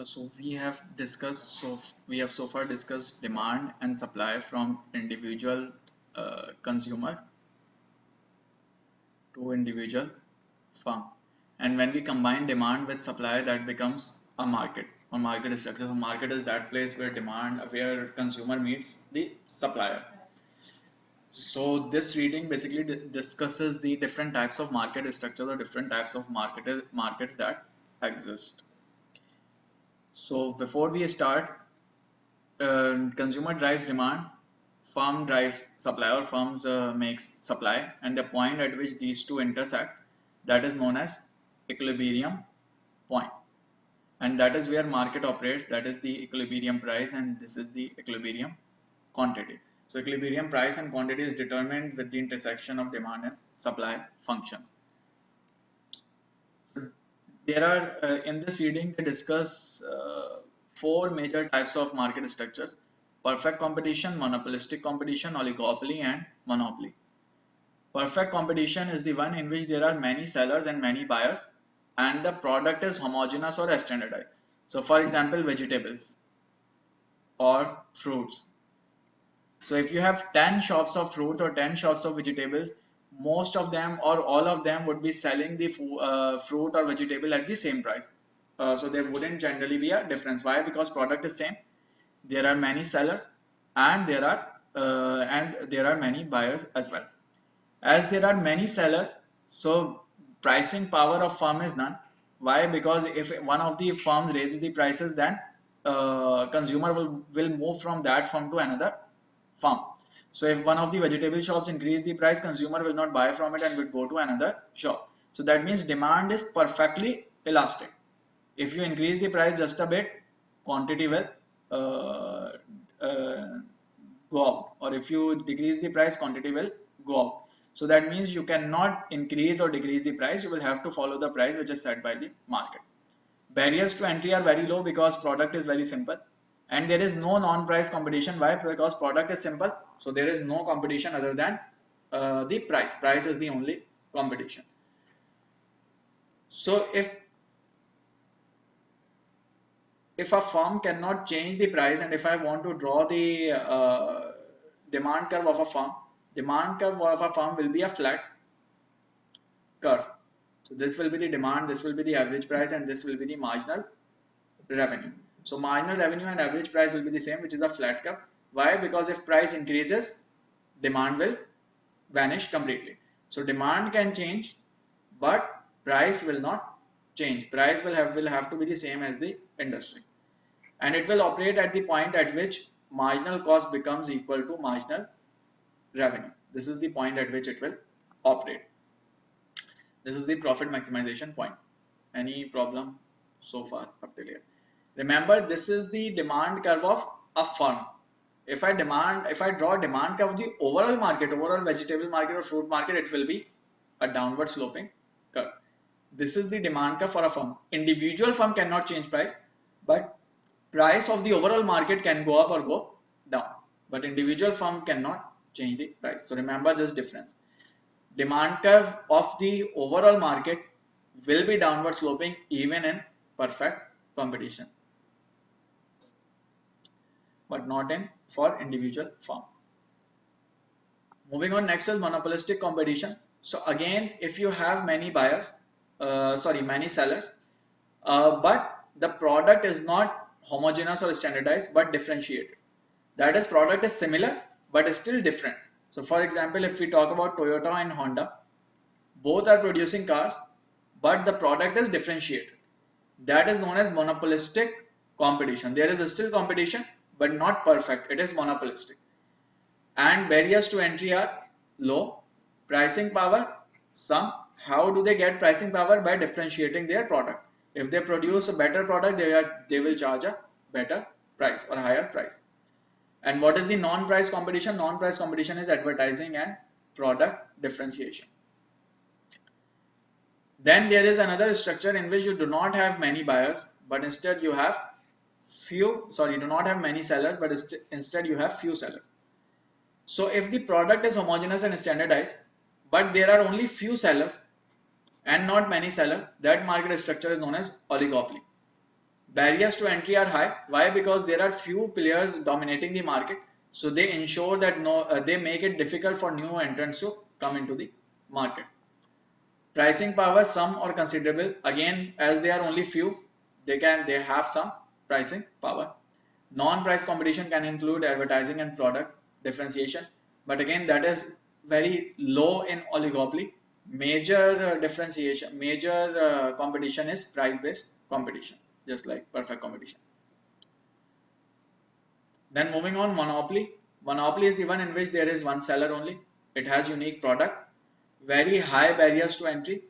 So we have so far discussed demand and supply from individual consumer to individual firm. And when we combine demand with supply, that becomes a market or market structure. So market is that place where consumer meets the supplier. So this reading basically discusses the different types of market structure or different types of markets that exist. So before we start, consumer drives demand, firm drives supply, or firms makes supply, and the point at which these two intersect, that is known as equilibrium point, and that is where market operates. That is the equilibrium price, and this is the equilibrium quantity. So equilibrium price and quantity is determined with the intersection of demand and supply functions. There are in this reading they discuss four major types of market structures: perfect competition, monopolistic competition, oligopoly, and monopoly. Perfect competition is the one in which there are many sellers and many buyers, and the product is homogeneous or standardized. So for example, vegetables or fruits. So if you have 10 shops of fruits or 10 shops of vegetables, most of them or all of them would be selling the fruit or vegetable at the same price. So there wouldn't generally be a difference. Why? Because product is same. There are many sellers and there are many buyers as well. As there are many sellers, so pricing power of firm is none. Why? Because if one of the firms raises the prices, then consumer will move from that firm to another firm. So if one of the vegetable shops increase the price, consumer will not buy from it and will go to another shop. So that means demand is perfectly elastic. If you increase the price just a bit, quantity will uh, uh, go up, or if you decrease the price, quantity will go up. So that means you cannot increase or decrease the price. You will have to follow the price which is set by the market. Barriers to entry are very low because product is very simple, and there is no non-price competition. Why? Because product is simple, so there is no competition other than the price is the only competition. So if a firm cannot change the price, and if I want to draw the demand curve of a firm, demand curve of a firm will be a flat curve. So this will be the demand, this will be the average price, and this will be the marginal revenue. So marginal revenue and average price will be the same, which is a flat curve. Why? Because if price increases, demand will vanish completely. So demand can change, but price will not change. Price will have to be the same as the industry, and it will operate at the point at which marginal cost becomes equal to marginal revenue. This is the point at which it will operate. This is the profit maximization point. Any problem so far up till here? Remember, this is the demand curve of a firm. If I draw demand curve of the overall market, overall vegetable market or fruit market, it will be a downward sloping curve. This is the demand curve for a firm. Individual firm cannot change price, but price of the overall market can go up or go down. But individual firm cannot change the price. So remember this difference. Demand curve of the overall market will be downward sloping even in perfect competition, but not in for individual firm. Moving on, next is monopolistic competition. So again, if you have many buyers, many sellers, but the product is not homogeneous or standardized, but differentiated. That is, product is similar, but is still different. So for example, if we talk about Toyota and Honda, both are producing cars, but the product is differentiated. That is known as monopolistic competition. There is still competition, but not perfect. It is monopolistic. And barriers to entry are low. Pricing power, some. How do they get pricing power? By differentiating their product. If they produce a better product, they will charge a better price or higher price. And what is the non-price competition? Non-price competition is advertising and product differentiation. Then there is another structure in which you do not have many buyers, but instead you have do not have many sellers, but instead you have few sellers. So if the product is homogeneous and standardized, but there are only few sellers and not many sellers, that market structure is known as oligopoly. Barriers to entry are high. Why? Because there are few players dominating the market. So they ensure that they make it difficult for new entrants to come into the market. Pricing power, some or considerable. Again, as they are only few, they have some pricing power. Non-price competition can include advertising and product differentiation, but again that is very low in oligopoly. Major competition is price-based competition, just like perfect competition. Then moving on, monopoly. Monopoly is the one in which there is one seller only. It has unique product, very high barriers to entry.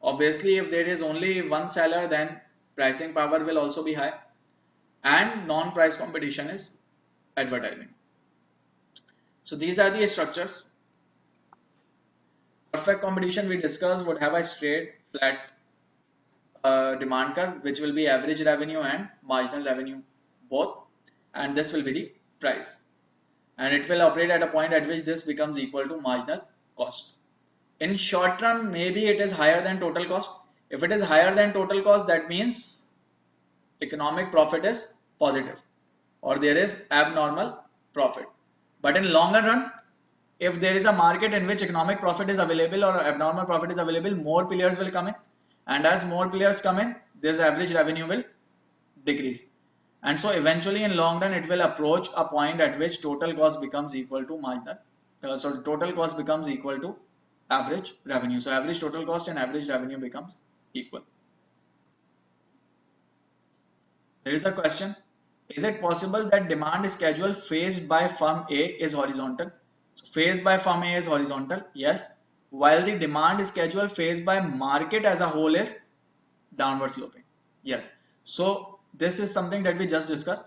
Obviously, if there is only one seller, then pricing power will also be high. And non-price competition is advertising. So these are the structures. Perfect competition we discussed would have a straight flat demand curve, which will be average revenue and marginal revenue both, and this will be the price, and it will operate at a point at which this becomes equal to marginal cost. In short run, maybe it is higher than total cost. If it is higher than total cost, that means economic profit is positive or there is abnormal profit. But in longer run, if there is a market in which economic profit is available or abnormal profit is available, more players will come in, and as more players come in, this average revenue will decrease, and so eventually in long run it will approach a point at which total cost becomes equal to marginal so total cost becomes equal to average revenue. So average total cost and average revenue becomes equal. Here is the question: is it possible that demand schedule faced by firm A is horizontal? So faced by firm A is horizontal, yes, while the demand schedule faced by market as a whole is downward sloping, yes. So this is something that we just discussed,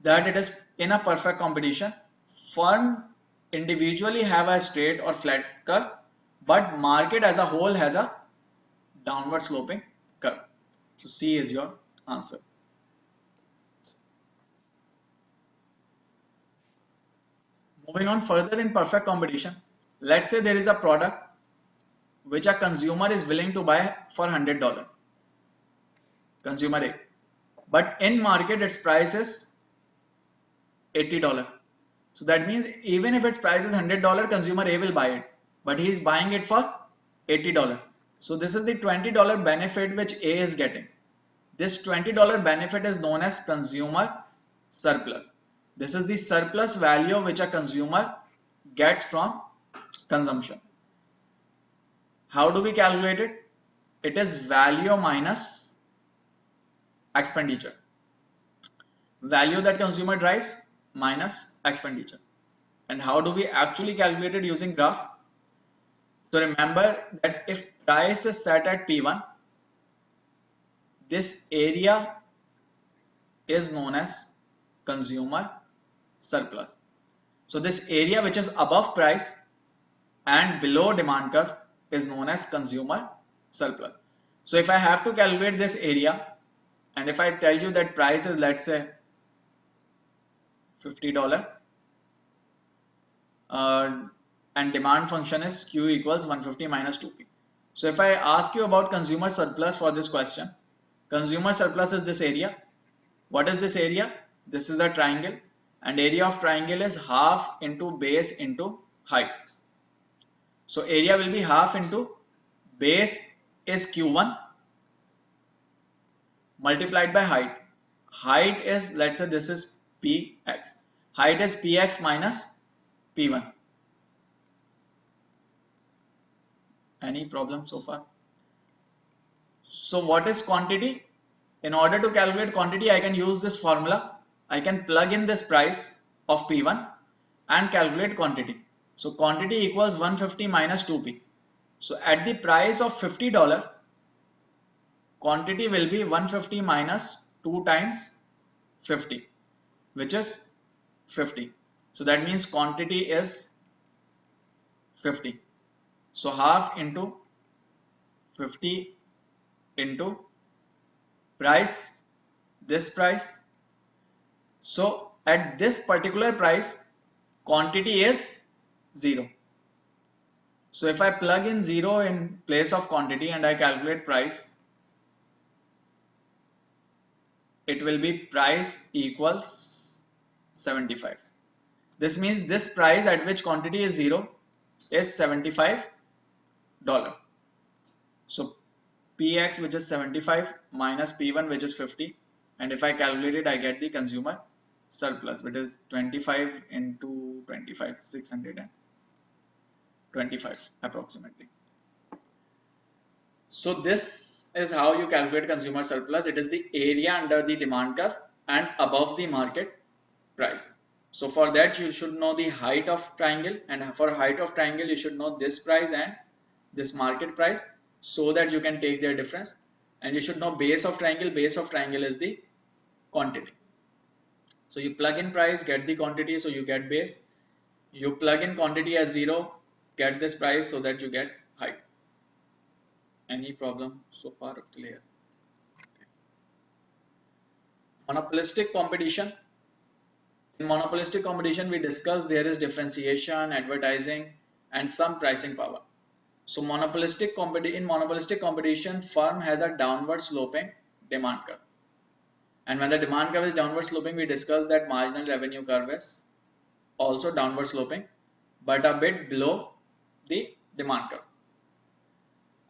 that it is in a perfect competition, firm individually have a straight or flat curve, but market as a whole has a downward sloping curve. So C is your answer. Moving on further, in perfect competition, let's say there is a product which a consumer is willing to buy for $100, consumer A, but in market its price is $80. So that means even if its price is $100, consumer A will buy it, but he is buying it for $80. So this is the $20 benefit which A is getting. This $20 benefit is known as consumer surplus. This is the surplus value which a consumer gets from consumption. How do we calculate it? It is value minus expenditure. Value that consumer drives minus expenditure. And how do we actually calculate it? Using graph. So remember that if price is set at P1, this area is known as consumer surplus. So this area which is above price and below demand curve is known as consumer surplus. So if I have to calculate this area, and if I tell you that price is, let's say, $50, and demand function is Q equals 150 minus 2P. So if I ask you about consumer surplus for this question, consumer surplus is this area. What is this area? This is a triangle, and area of triangle is half into base into height. So area will be half into base is Q1 multiplied by height. Height is, let's say this is Px. Height is Px minus P1. Any problem so far? So what is quantity? In order to calculate quantity, I can use this formula. I can plug in this price of P1 and calculate quantity. So quantity equals 150 minus 2P. So at the price of $50, quantity will be 150 minus 2 times 50, which is 50. So that means quantity is 50. So half into 50 into price, this price. So at this particular price, quantity is 0. So if I plug in 0 in place of quantity and I calculate price, it will be price equals 75. This means this price at which quantity is 0 is $75. So Px, which is 75, minus P1, which is 50, and if I calculate it, I get the consumer surplus, which is 25 into 25, 625 approximately. So this is how you calculate consumer surplus. It is the area under the demand curve and above the market price. So for that you should know the height of triangle, and for height of triangle you should know this price and this market price, so that you can take their difference. And you should know base of triangle. Base of triangle is the quantity. So you plug in price, get the quantity, so you get base. You plug in quantity as 0, get this price, so that you get height. Any problem so far up till here? Monopolistic competition. In monopolistic competition, we discussed there is differentiation, advertising, and some pricing power. So in monopolistic competition, firm has a downward sloping demand curve. And when the demand curve is downward sloping, we discussed that marginal revenue curve is also downward sloping, but a bit below the demand curve.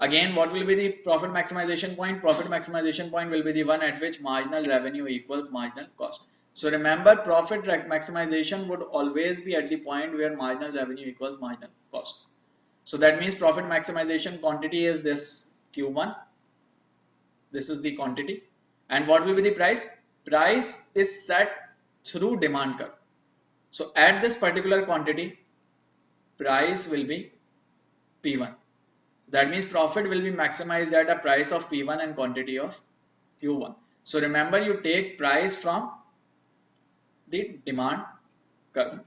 Again, what will be the profit maximization point? Profit maximization point will be the one at which marginal revenue equals marginal cost. So remember, profit maximization would always be at the point where marginal revenue equals marginal cost. So that means profit maximization quantity is this Q1. This is the quantity. And what will be the price? Price is set through demand curve. So at this particular quantity, price will be P1. That means profit will be maximized at a price of P1 and quantity of Q1. So remember, you take price from the demand curve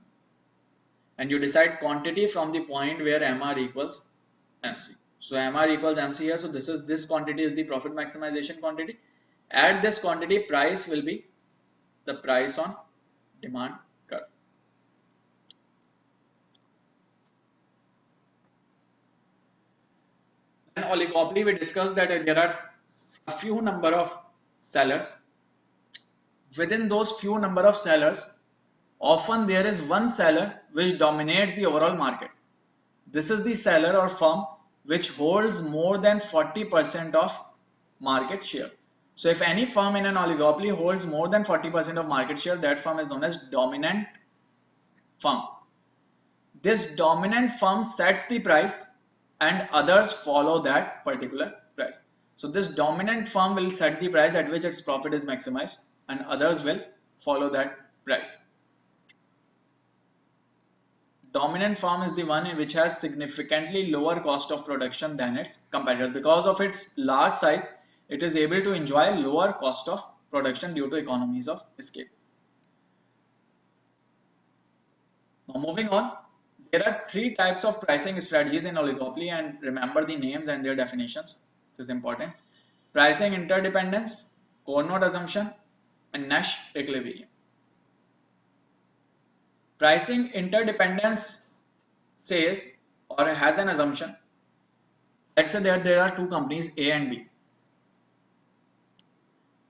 and you decide quantity from the point where MR equals MC. So MR equals MC here. So this quantity is the profit maximization quantity. At this quantity, price will be the price on demand curve. In oligopoly, we discussed that there are a few number of sellers. Within those few number of sellers, often there is one seller which dominates the overall market. This is the seller or firm which holds more than 40% of market share. So if any firm in an oligopoly holds more than 40% of market share, that firm is known as dominant firm. This dominant firm sets the price and others follow that particular price. So this dominant firm will set the price at which its profit is maximized and others will follow that price. Dominant firm is the one which has significantly lower cost of production than its competitors. Because of its large size, it is able to enjoy lower cost of production due to economies of scale. Now moving on, there are three types of pricing strategies in oligopoly, and remember the names and their definitions. This is important. Pricing interdependence, core node assumption, and Nash equilibrium. Pricing interdependence says or has an assumption. Let's say that there are two companies A and B.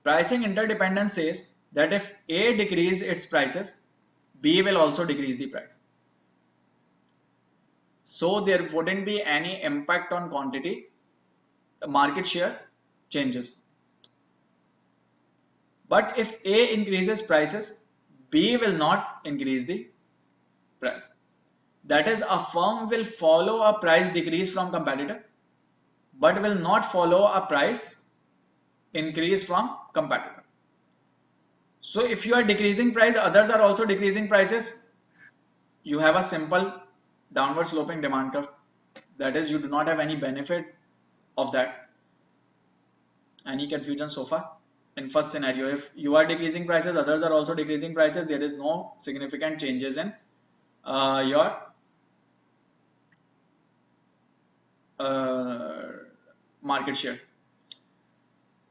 Pricing interdependence says that if A decreases its prices, B will also decrease the price. So there wouldn't be any impact on quantity. The market share changes. But if A increases prices, B will not increase the price. That is, a firm will follow a price decrease from competitor, but will not follow a price increase from competitor. So if you are decreasing price, others are also decreasing prices, you have a simple downward sloping demand curve. That is, you do not have any benefit of that. Any confusion so far? In first scenario, if you are decreasing prices, others are also decreasing prices, there is no significant changes in your market share.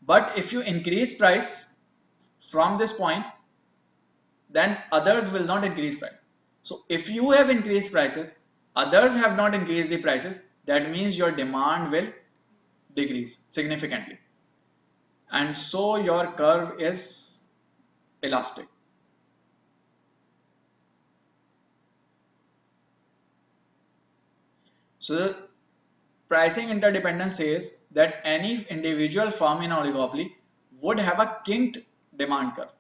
But if you increase price from this point, then others will not increase price. So if you have increased prices, others have not increased the prices, that means your demand will decrease significantly. And so your curve is elastic. So the pricing interdependence says that any individual firm in oligopoly would have a kinked demand curve.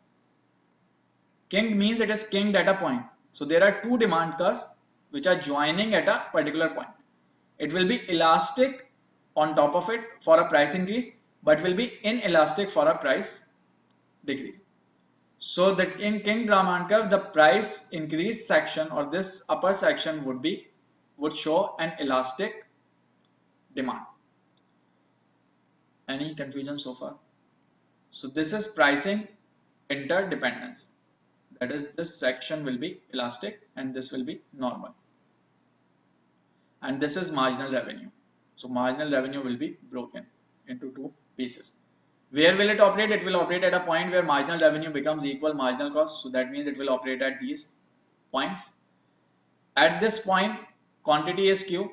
Kinked means it is kinked at a point. So there are two demand curves which are joining at a particular point. It will be elastic on top of it for a price increase, but will be inelastic for a price decrease. So that in kinked demand curve, the price increase section or this upper section would show an elastic demand. Any confusion so far? So this is pricing interdependence. That is, this section will be elastic and this will be normal. And this is marginal revenue. So marginal revenue will be broken into two pieces. Where will it operate? It will operate at a point where marginal revenue becomes equal marginal cost. So that means it will operate at these points. At this point, quantity is Q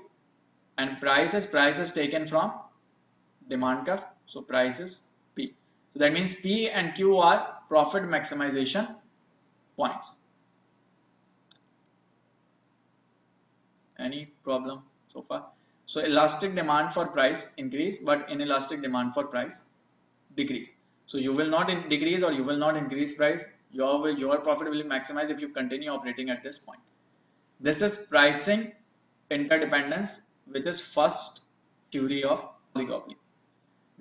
and price is taken from demand curve. So price is P. So that means P and Q are profit maximization points. Any problem so far? So elastic demand for price increase, but inelastic demand for price decrease. So you will not decrease or you will not increase price. Your profit will be maximized if you continue operating at this point. This is pricing interdependence, which is first theory of oligopoly.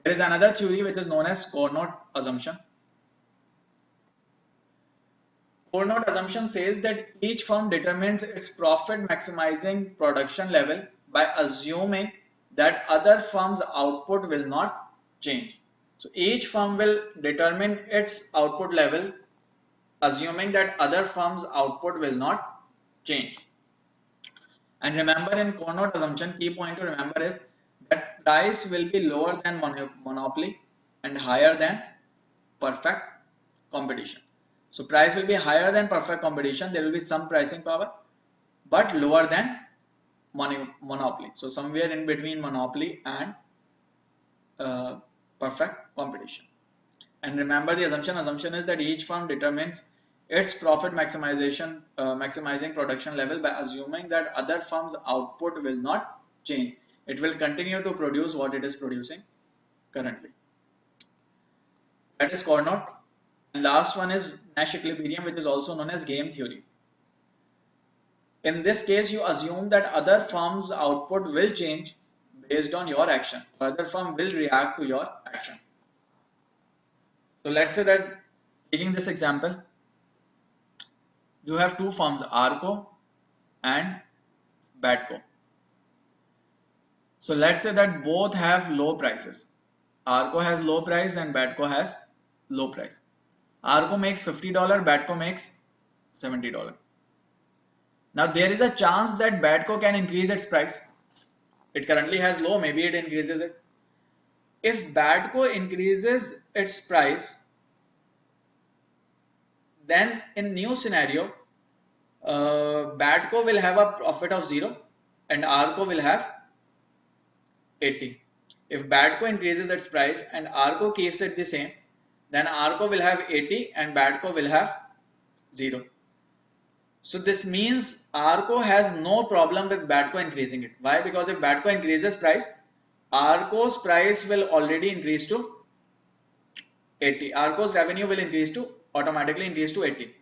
There is another theory which is known as Cournot assumption. Cournot assumption says that each firm determines its profit maximizing production level by assuming that other firms' output will not change. So each firm will determine its output level assuming that other firms' output will not change. And remember, in Cournot assumption, key point to remember is that price will be lower than monopoly and higher than perfect competition. So price will be higher than perfect competition. There will be some pricing power, but lower than monopoly. So somewhere in between monopoly and perfect competition. And remember the assumption is that each firm determines its profit maximizing production level by assuming that other firms' output will not change. It will continue to produce what it is producing currently. That is Cournot. And last one is Nash equilibrium, which is also known as game theory. In this case, you assume that other firms' output will change based on your action. Other firm will react to your action. So let's say that, taking this example, you have two firms, Arco and Batco. So let's say that both have low prices. Arco has low price and Batco has low price. Arco makes $50, Batco makes $70. Now there is a chance that Batco can increase its price. It currently has low, maybe it increases it. If Batco increases its price, then in new scenario, Batco will have a profit of 0 and Arco will have 80. If Batco increases its price and Arco keeps it the same, then Arco will have 80 and Batco will have 0. So this means Arco has no problem with Batco increasing it. Why? Because if Batco increases price, Arco's price will already increase to 80. Arco's revenue will automatically increase to 80.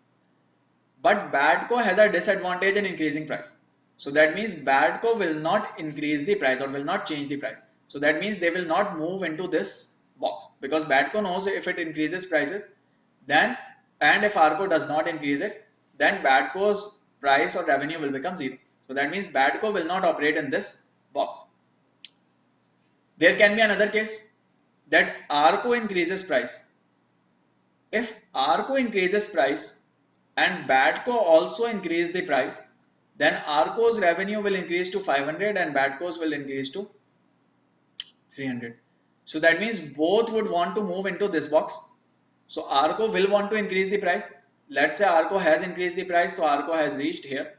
But Batco has a disadvantage in increasing price. So that means Batco will not increase the price or will not change the price. So that means they will not move into this box, because Batco knows if it increases prices, then, and if Arco does not increase it, then Batco's price or revenue will become 0. So that means Batco will not operate in this box. There can be another case that Arco increases price. If Arco increases price and Batco also increase the price, then Arco's revenue will increase to 500 and Batco's will increase to 300. So that means both would want to move into this box. So Arco will want to increase the price. Let's say Arco has increased the price, so Arco has reached here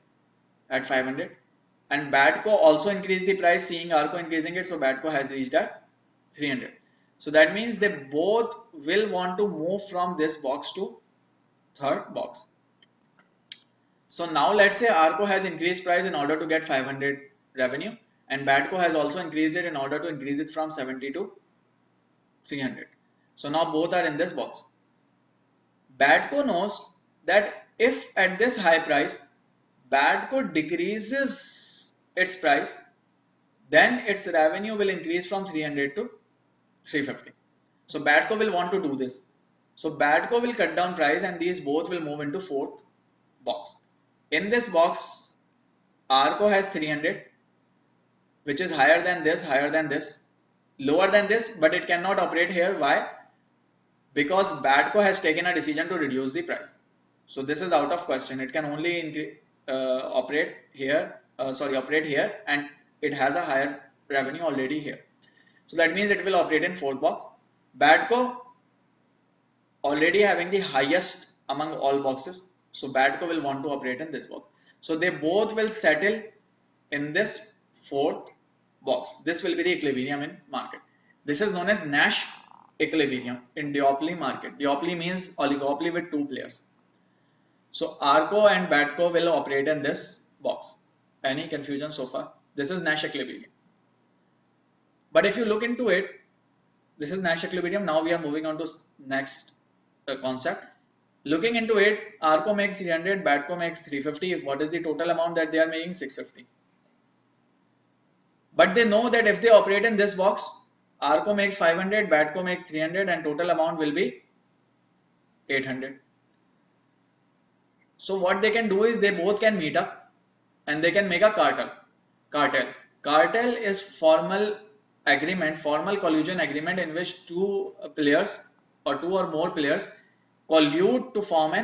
at 500, and Batco also increased the price, seeing Arco increasing it, so Batco has reached at 300. So that means they both will want to move from this box to third box. So now let's say Arco has increased price in order to get 500 revenue, and Badco has also increased it in order to increase it from 70 to 300. So now both are in this box. Badco knows that if at this high price Badco decreases its price, then its revenue will increase from 300 to 350. So Badco will want to do this. So Badco will cut down price and these both will move into fourth box. In this box, Arco has 300, which is higher than this, lower than this, but it cannot operate here. Why? Because Badco has taken a decision to reduce the price. So this is out of question. It can only operate here, and it has a higher revenue already here. So that means it will operate in fourth box. Badco already having the highest among all boxes. So Badco will want to operate in this box. So they both will settle in this fourth box. This will be the equilibrium in market. This is known as Nash equilibrium in duopoly market. Duopoly means oligopoly with two players. So Arco and Badco will operate in this box. Any confusion so far? This is Nash equilibrium. But if you look into it, this is Nash equilibrium. Now we are moving on to next concept. Looking into it, Arco makes 300, Badco makes 350. What is the total amount that they are making? 650. But they know that if they operate in this box, Arco makes 500, Badco makes 300, and total amount will be 800. So what they can do is they both can meet up and they can make a cartel. Cartel is formal agreement, formal collusion agreement in which two players or two or more players collude to form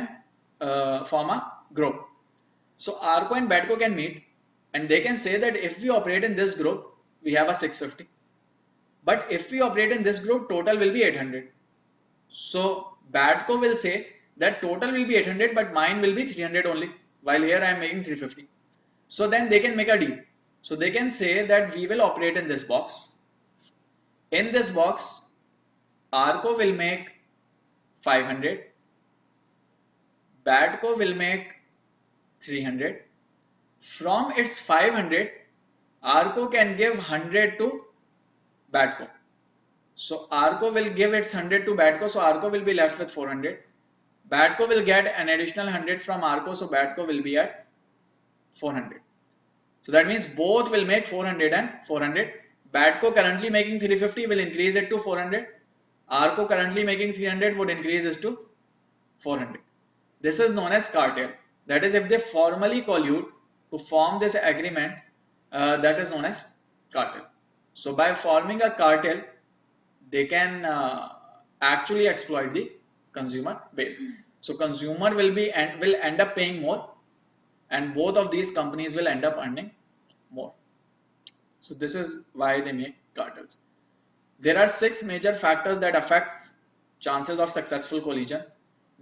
a group. So Arco and Badco can meet and they can say that if we operate in this group, we have a 650. But if we operate in this group, total will be 800. So Badco will say that total will be 800, but mine will be 300 only, while here I am making 350. So then they can make a deal. So they can say that we will operate in this box. In this box, Arco will make 500, Badco will make 300. From its 500, Arco can give 100 to Badco. So Arco will give its 100 to Badco, so Arco will be left with 400. Badco will get an additional 100 from Arco, so Badco will be at 400. So that means both will make 400 and 400. Badco currently making 350 will increase it to 400. Arco currently making 300 would increase it to 400. This is known as cartel. That is, if they formally collude to form this agreement, that is known as cartel. So by forming a cartel, they can actually exploit the consumer base. So consumer will end up paying more, and both of these companies will end up earning more. So this is why they make cartels. There are 6 major factors that affects chances of successful collusion: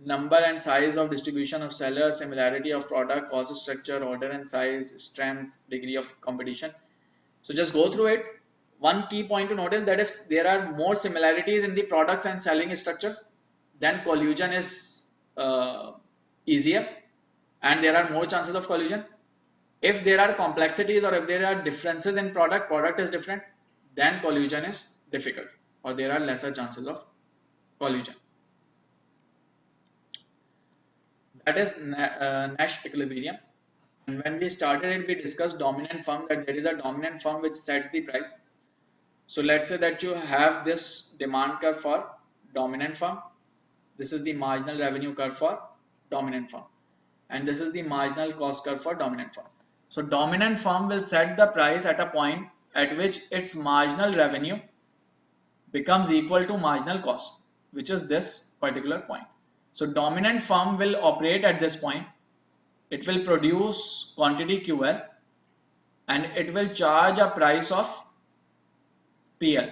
number and size of distribution of sellers, similarity of product, cost structure, order and size, strength, degree of competition. So just go through it. One key point to notice that if there are more similarities in the products and selling structures, then collusion is easier and there are more chances of collusion. If there are complexities or if there are differences in product is different, then collusion is difficult or there are lesser chances of collusion. That is Nash equilibrium. And when we started it, we discussed dominant firm, that there is a dominant firm which sets the price. So let's say that you have this demand curve for dominant firm. This is the marginal revenue curve for dominant firm. And this is the marginal cost curve for dominant firm. So dominant firm will set the price at a point at which its marginal revenue becomes equal to marginal cost, which is this particular point. So dominant firm will operate at this point. It will produce quantity QL and it will charge a price of PL.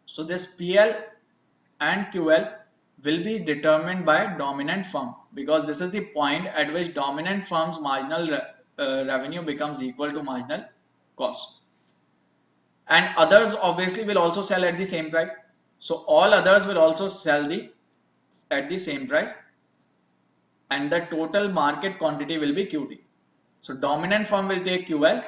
So this PL and QL will be determined by dominant firm, because this is the point at which dominant firm's marginal revenue becomes equal to marginal cost. And others obviously will also sell at the same price. So all others will also sell at the same price. and the total market quantity will be QT. So dominant firm will take QL,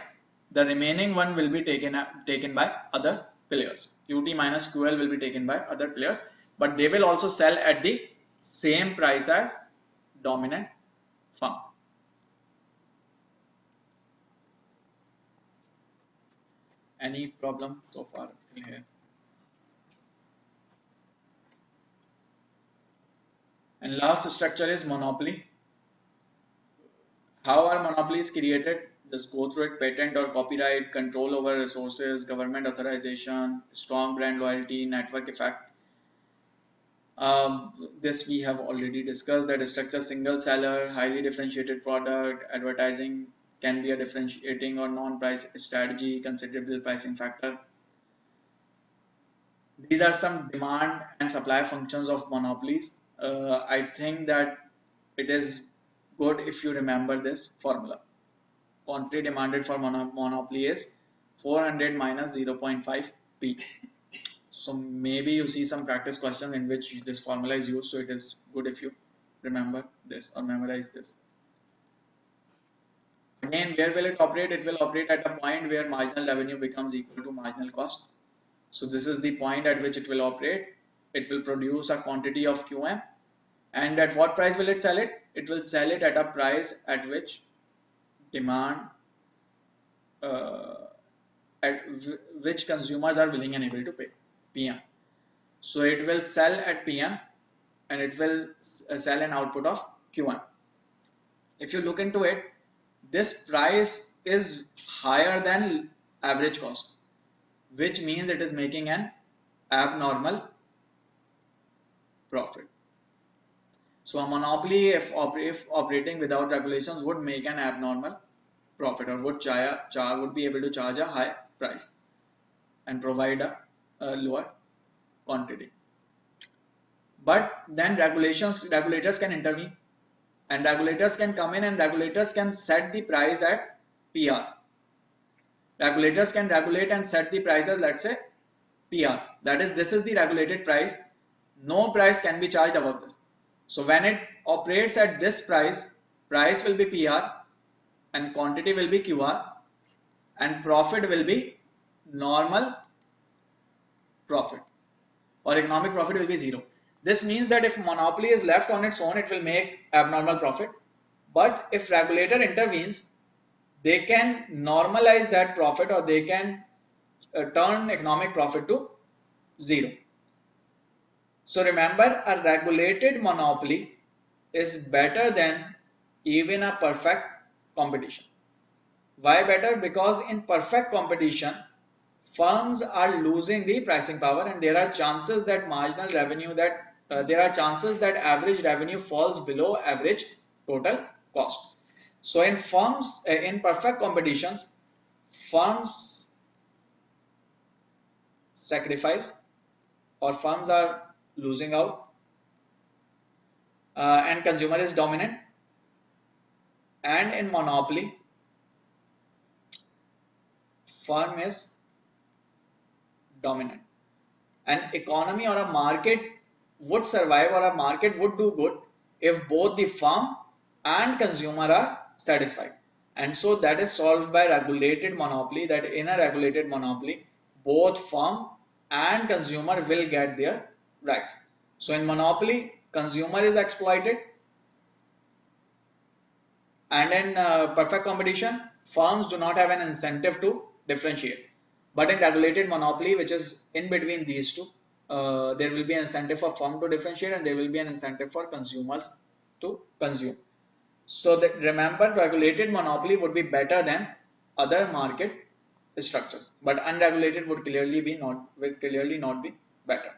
the remaining one will be taken by other players. QT minus QL will be taken by other players, but they will also sell at the same price as dominant firm. Any problem so far till here? And last structure is monopoly. How are monopolies created? Just go through it: patent or copyright, control over resources, government authorization, strong brand loyalty, network effect. This we have already discussed, that structure: single seller, highly differentiated product, advertising can be a differentiating or non-price strategy, considerable pricing factor. These are some demand and supply functions of monopolies. I think that it is good if you remember this formula. Quantity demanded for monopoly is 400 minus 0.5 P. So maybe you see some practice question in which this formula is used. So it is good if you remember this or memorize this. Again, where will it operate? It will operate at a point where marginal revenue becomes equal to marginal cost. So this is the point at which it will operate. It will produce a quantity of QM. And at what price will it sell it? It will sell it at a price at which demand, at which consumers are willing and able to pay, PM. So it will sell at PM and it will sell an output of Q1. If you look into it, this price is higher than average cost, which means it is making an abnormal profit. So a monopoly, if operating without regulations, would make an abnormal profit, or would be able to charge a high price and provide a lower quantity. But then regulators can intervene, and regulators can come in and regulators can set the price at PR. Regulators can regulate and set the price as, let's say, PR. That is, this is the regulated price. No price can be charged above this. So when it operates at this price, price will be PR and quantity will be QR and profit will be normal profit, or economic profit will be zero. This means that if monopoly is left on its own, it will make abnormal profit. But if regulator intervenes, they can normalize that profit, or they can turn economic profit to zero. So remember, a regulated monopoly is better than even a perfect competition. Why better? Because in perfect competition, firms are losing the pricing power, and there are chances that marginal revenue there are chances that average revenue falls below average total cost. So in firms, in perfect competitions, firms sacrifice, or firms are losing out, and consumer is dominant. And in monopoly, firm is dominant. An economy or a market would survive, or a market would do good, if both the firm and consumer are satisfied. And so that is solved by regulated monopoly, that in a regulated monopoly, both firm and consumer will get their rights. So in monopoly, consumer is exploited, and in perfect competition, firms do not have an incentive to differentiate. But in regulated monopoly, which is in between these two, there will be an incentive for firm to differentiate, and there will be an incentive for consumers to consume. So that, remember, regulated monopoly would be better than other market structures, but unregulated would clearly not be better.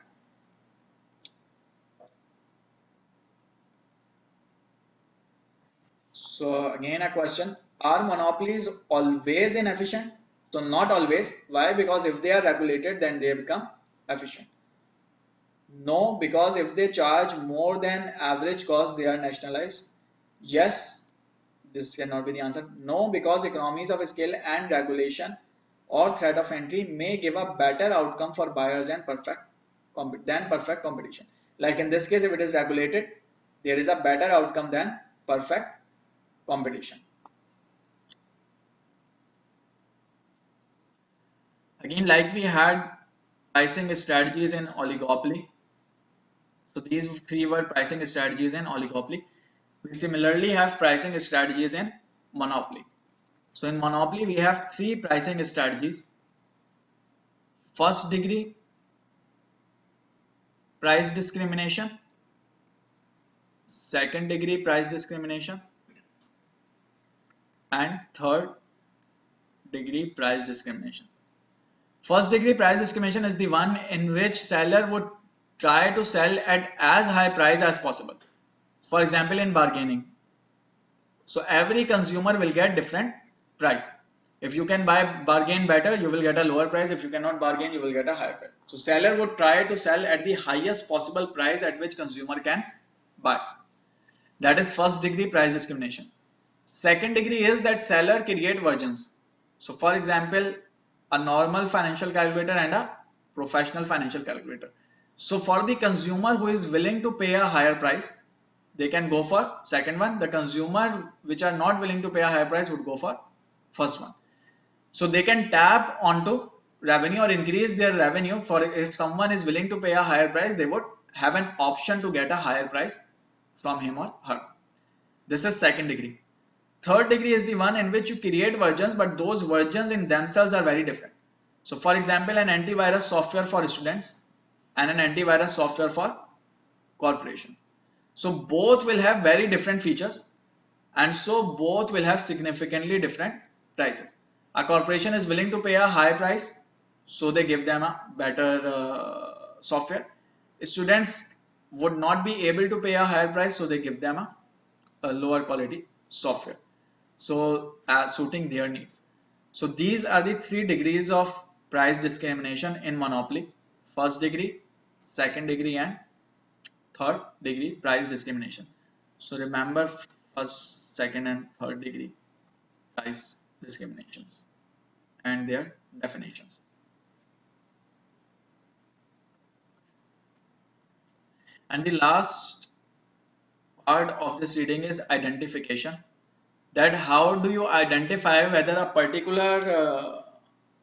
So again a question: are monopolies always inefficient? So not always. Why? Because if they are regulated, then they become efficient. No, because if they charge more than average cost, they are nationalized. Yes, this cannot be the answer. No, because economies of scale and regulation or threat of entry may give a better outcome for buyers than perfect competition. Like in this case, if it is regulated, there is a better outcome than perfect competition. Again, like we had pricing strategies in oligopoly. So these three were pricing strategies in oligopoly. We similarly have pricing strategies in monopoly. So in monopoly, we have three pricing strategies. First degree price discrimination, second degree price discrimination, and third degree price discrimination. First degree price discrimination is the one in which seller would try to sell at as high price as possible. For example, in bargaining. So every consumer will get different price. If you can buy bargain better, you will get a lower price. If you cannot bargain, you will get a higher price. So seller would try to sell at the highest possible price at which consumer can buy. That is first degree price discrimination. Second degree is that seller create versions. So for example, a normal financial calculator and a professional financial calculator. So for the consumer who is willing to pay a higher price, they can go for second one. The consumer which are not willing to pay a higher price would go for first one. So they can tap onto revenue or increase their revenue. For if someone is willing to pay a higher price, they would have an option to get a higher price from him or her. This is second degree. Third degree is the one in which you create versions, but those versions in themselves are very different. So for example, an antivirus software for students and an antivirus software for corporation. So both will have very different features, and so both will have significantly different prices. A corporation is willing to pay a high price, so they give them a better software. Students would not be able to pay a higher price, so they give them a lower quality software. So suiting their needs. So these are the three degrees of price discrimination in monopoly: first degree, second degree, and third degree price discrimination. So remember first, second, and third degree price discriminations and their definitions. And the last part of this reading is identification. That how do you identify whether a particular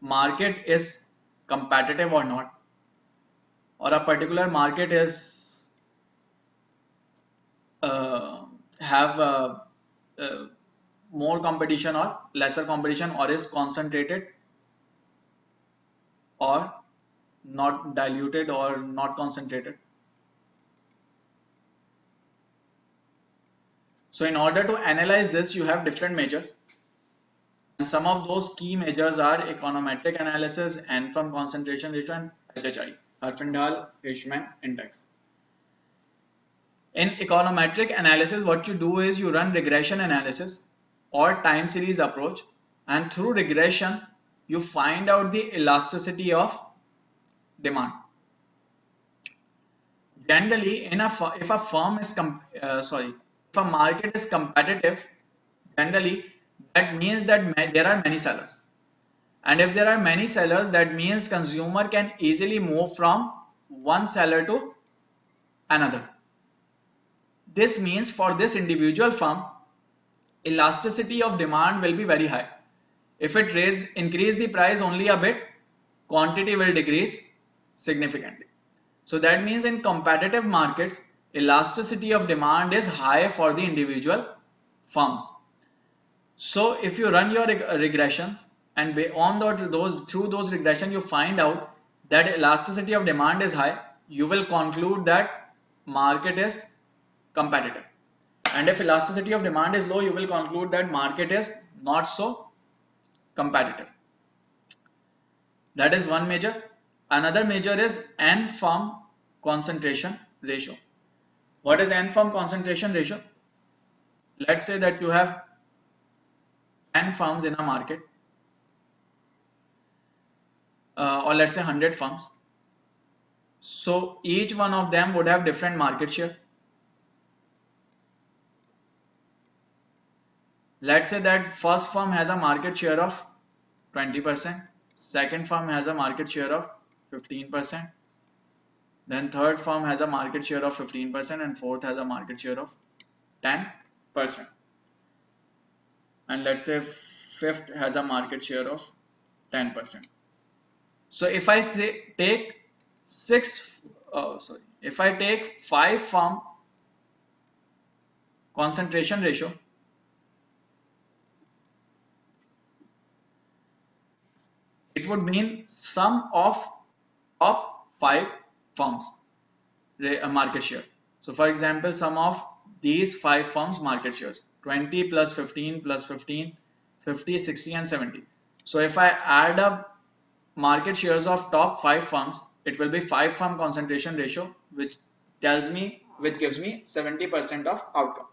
market is competitive or not, or a particular market is uh, have more competition or lesser competition, or is concentrated or not diluted or not concentrated. So in order to analyze this, you have different measures, and some of those key measures are econometric analysis, Anfum concentration ratio, and HHI, Herfindahl-Hirschman index. In econometric analysis, what you do is you run regression analysis or time series approach, and through regression you find out the elasticity of demand. Generally, if a firm is if a market is competitive, generally that means that there are many sellers, and if there are many sellers, that means consumer can easily move from one seller to another. This means for this individual firm, elasticity of demand will be very high. If it increase the price only a bit, quantity will decrease significantly. So that means in competitive markets, elasticity of demand is high for the individual firms. So if you run your regressions, and through those regression you find out that elasticity of demand is high, you will conclude that market is competitive. And if elasticity of demand is low, you will conclude that market is not so competitive. That is one measure. Another measure is N-firm concentration ratio. What is N-firm concentration ratio? Let's say that you have N firms in a market, or let's say 100 firms. So each one of them would have different market share. Let's say that first firm has a market share of 20%, second firm has a market share of 15%, then third firm has a market share of 15%, and fourth has a market share of 10%. and let's say fifth has a market share of 10%. So if I say take if I take 5 firm concentration ratio, it would mean sum of top 5 firms market share. So for example, sum of these 5 firms market shares 20 plus 15 plus 15, 50, 60 and 70. So if I add up market shares of top 5 firms, it will be 5 firm concentration ratio, which gives me 70% of outcome.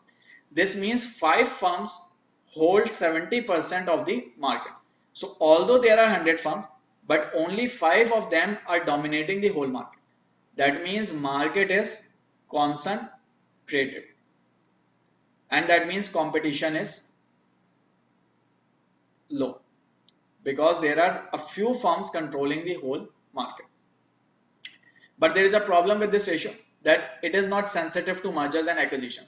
This means 5 firms hold 70% of the market. So although there are 100 firms, but only 5 of them are dominating the whole market. That means market is concentrated, and that means competition is low because there are a few firms controlling the whole market. But there is a problem with this ratio, that it is not sensitive to mergers and acquisition.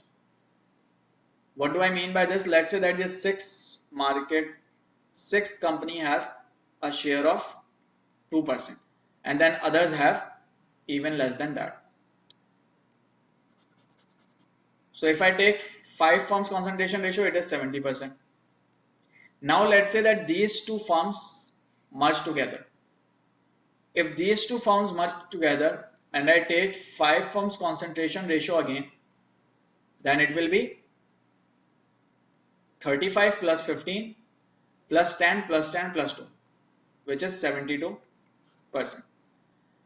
What do I mean by this? Let's say that this six company has a share of 2%, and then others have even less than that. So if I take 5 firms concentration ratio, it is 70%. Now let's say that these two firms merge together. If these two firms merge together and I take 5 firms concentration ratio again, then it will be 35 plus 15 plus 10 plus 10 plus 2, which is 72%.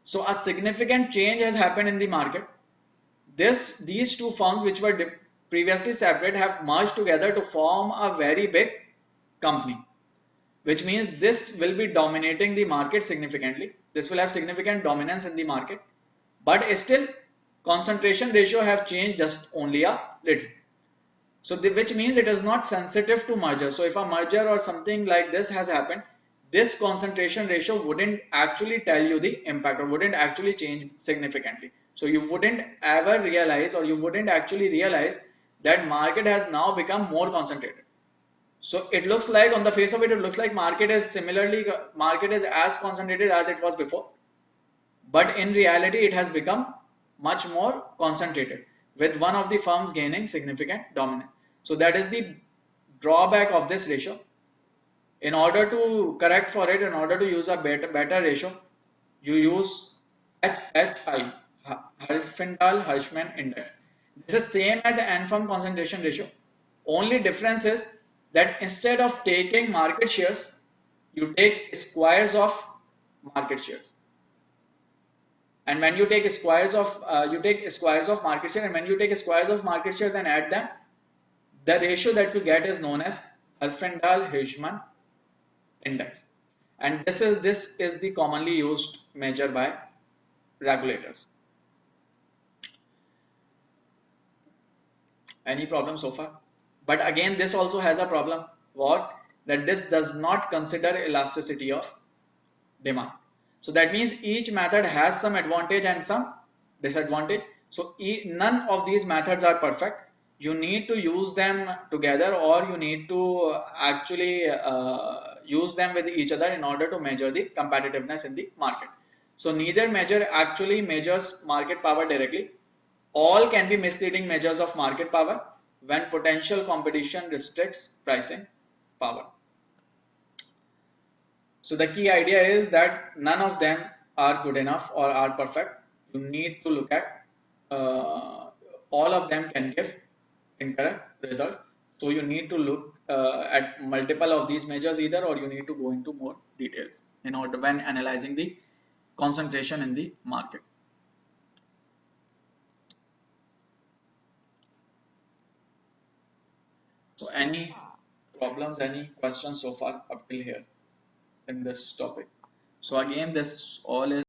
So a significant change has happened in the market. These two firms which were previously separate have merged together to form a very big company, which means this will be dominating the market significantly. This will have significant dominance in the market, but still concentration ratio have changed just only a little. So which means it is not sensitive to merger. So if a merger or something like this has happened, this concentration ratio wouldn't actually tell you the impact or wouldn't actually change significantly. So you wouldn't ever realize, or you wouldn't actually realize, that market has now become more concentrated. So it looks like, on the face of it, it looks like market is as concentrated as it was before. But in reality, it has become much more concentrated, with one of the firms gaining significant dominance. So that is the drawback of this ratio. In order to correct for it, in order to use a better ratio, you use HHI, Herfindahl-Hirschman index. This is same as N firm concentration ratio. Only difference is that instead of taking market shares, you take squares of market shares. And when you take squares of market share, and when you take squares of market shares and add them, the ratio that you get is known as Herfindahl-Hirschman index. And this is the commonly used measure by regulators. Any problem so far? But again, this also has a problem. What? That this does not consider elasticity of demand. So that means each method has some advantage and some disadvantage. So none of these methods are perfect. You need to use them together, or you need to actually use them with each other in order to measure the competitiveness in the market. So neither measure actually measures market power directly. All can be misleading measures of market power when potential competition restricts pricing power. So the key idea is that none of them are good enough or are perfect. You need to look at all of them can give incorrect result. So you need to look at multiple of these measures either, or you need to go into more details in order when analyzing the concentration in the market. So any problems, any questions so far up till here in this topic? So again, this all is